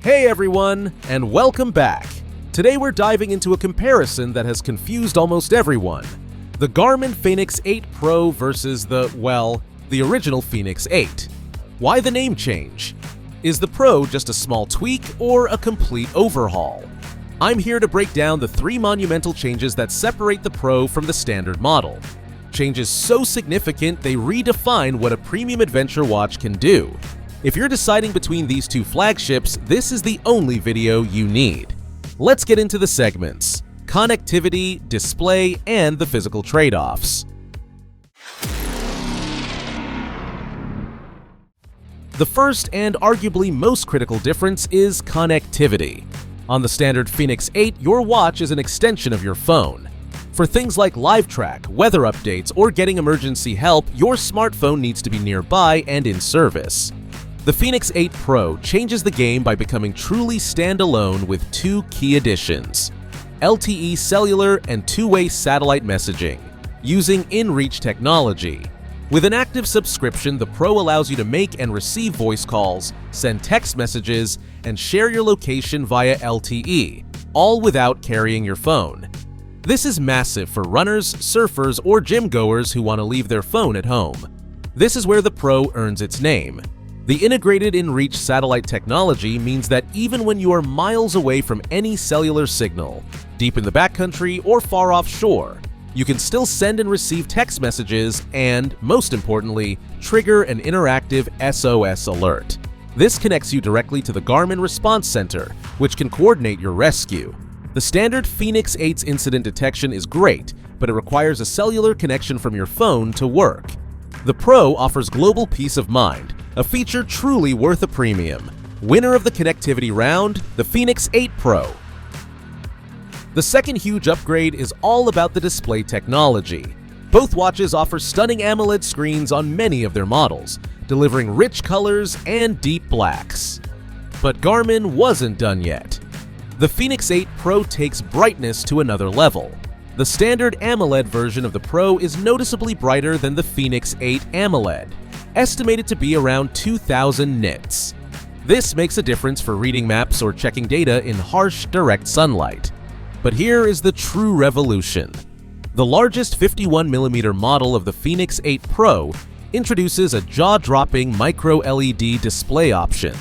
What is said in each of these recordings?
Hey everyone, and welcome back. Today we're diving into a comparison that has confused almost everyone. The Garmin fēnix 8 Pro versus the original fēnix 8. Why the name change? Is the Pro just a small tweak or a complete overhaul? I'm here to break down the three monumental changes that separate the Pro from the standard model. Changes so significant they redefine what a premium adventure watch can do. If you're deciding between these two flagships, this is the only video you need. Let's get into the segments: connectivity, display, and the physical trade-offs. The first and arguably most critical difference is connectivity. On the standard fēnix 8, your watch is an extension of your phone. For things like live track, weather updates, or getting emergency help, your smartphone needs to be nearby and in service. The fēnix 8 Pro changes the game by becoming truly standalone with two key additions: LTE cellular and two-way satellite messaging, using inReach technology. With an active subscription, the Pro allows you to make and receive voice calls, send text messages, and share your location via LTE, all without carrying your phone. This is massive for runners, surfers, or gym goers who want to leave their phone at home. This is where the Pro earns its name. The integrated inReach satellite technology means that even when you are miles away from any cellular signal, deep in the backcountry or far offshore, you can still send and receive text messages and, most importantly, trigger an interactive SOS alert. This connects you directly to the Garmin Response Center, which can coordinate your rescue. The standard fēnix 8's incident detection is great, but it requires a cellular connection from your phone to work. The Pro offers global peace of mind, a feature truly worth a premium. Winner of the connectivity round, the fēnix 8 Pro. The second huge upgrade is all about the display technology. Both watches offer stunning AMOLED screens on many of their models, delivering rich colors and deep blacks. But Garmin wasn't done yet. The fēnix 8 Pro takes brightness to another level. The standard AMOLED version of the Pro is noticeably brighter than the fēnix 8 AMOLED, estimated to be around 2000 nits. This makes a difference for reading maps or checking data in harsh, direct sunlight. But here is the true revolution. The largest 51mm model of the fēnix 8 Pro introduces a jaw-dropping micro-LED display option.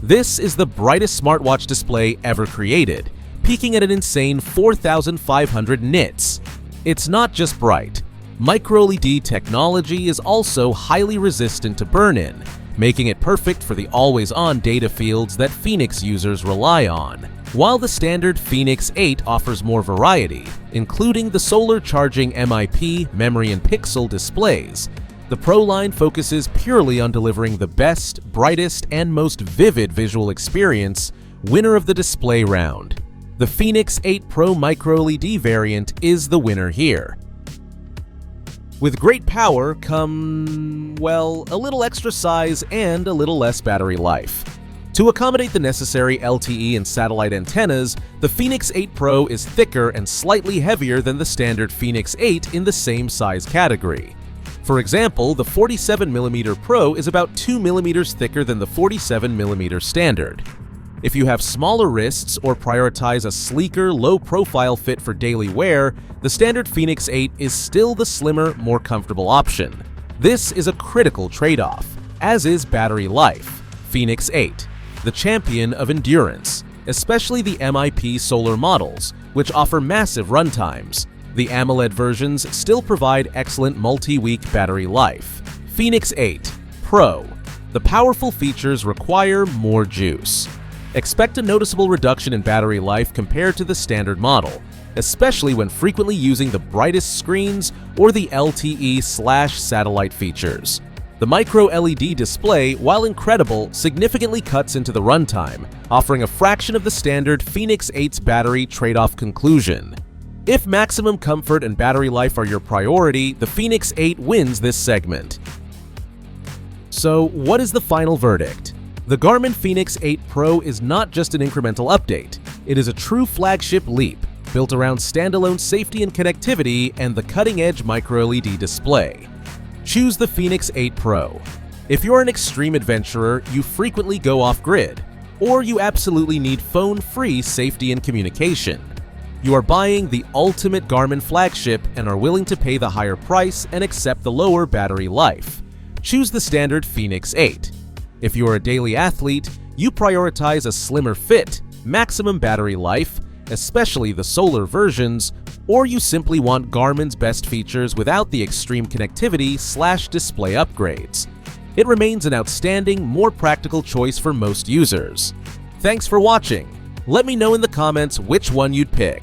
This is the brightest smartwatch display ever created, peaking at an insane 4500 nits. It's not just bright. Micro-LED technology is also highly resistant to burn-in, making it perfect for the always-on data fields that fēnix users rely on. While the standard fēnix 8 offers more variety, including the solar charging MIP, memory, and pixel displays, the Pro line focuses purely on delivering the best, brightest, and most vivid visual experience, winner of the display round. The fēnix 8 Pro micro-LED variant is the winner here. With great power come, a little extra size and a little less battery life. To accommodate the necessary LTE and satellite antennas, the fēnix 8 Pro is thicker and slightly heavier than the standard fēnix 8 in the same size category. For example, the 47mm Pro is about 2mm thicker than the 47mm standard. If you have smaller wrists or prioritize a sleeker, low-profile fit for daily wear, the standard fēnix 8 is still the slimmer, more comfortable option. This is a critical trade-off, as is battery life. fēnix 8, the champion of endurance, especially the MIP solar models, which offer massive runtimes. The AMOLED versions still provide excellent multi-week battery life. fēnix 8 Pro. The powerful features require more juice. Expect a noticeable reduction in battery life compared to the standard model, especially when frequently using the brightest screens or the LTE/satellite features. The micro-LED display, while incredible, significantly cuts into the runtime, offering a fraction of the standard fēnix 8's battery trade-off conclusion. If maximum comfort and battery life are your priority, the fēnix 8 wins this segment. So, what is the final verdict? The Garmin fēnix 8 Pro is not just an incremental update. It is a true flagship leap, built around standalone safety and connectivity and the cutting-edge micro-LED display. Choose the fēnix 8 Pro. If you're an extreme adventurer, you frequently go off-grid. or you absolutely need phone-free safety and communication. You are buying the ultimate Garmin flagship and are willing to pay the higher price and accept the lower battery life. Choose the standard fēnix 8. If you are a daily athlete, you prioritize a slimmer fit, maximum battery life, especially the solar versions, or you simply want Garmin's best features without the extreme connectivity/display upgrades. It remains an outstanding, more practical choice for most users. Thanks for watching. Let me know in the comments which one you'd pick.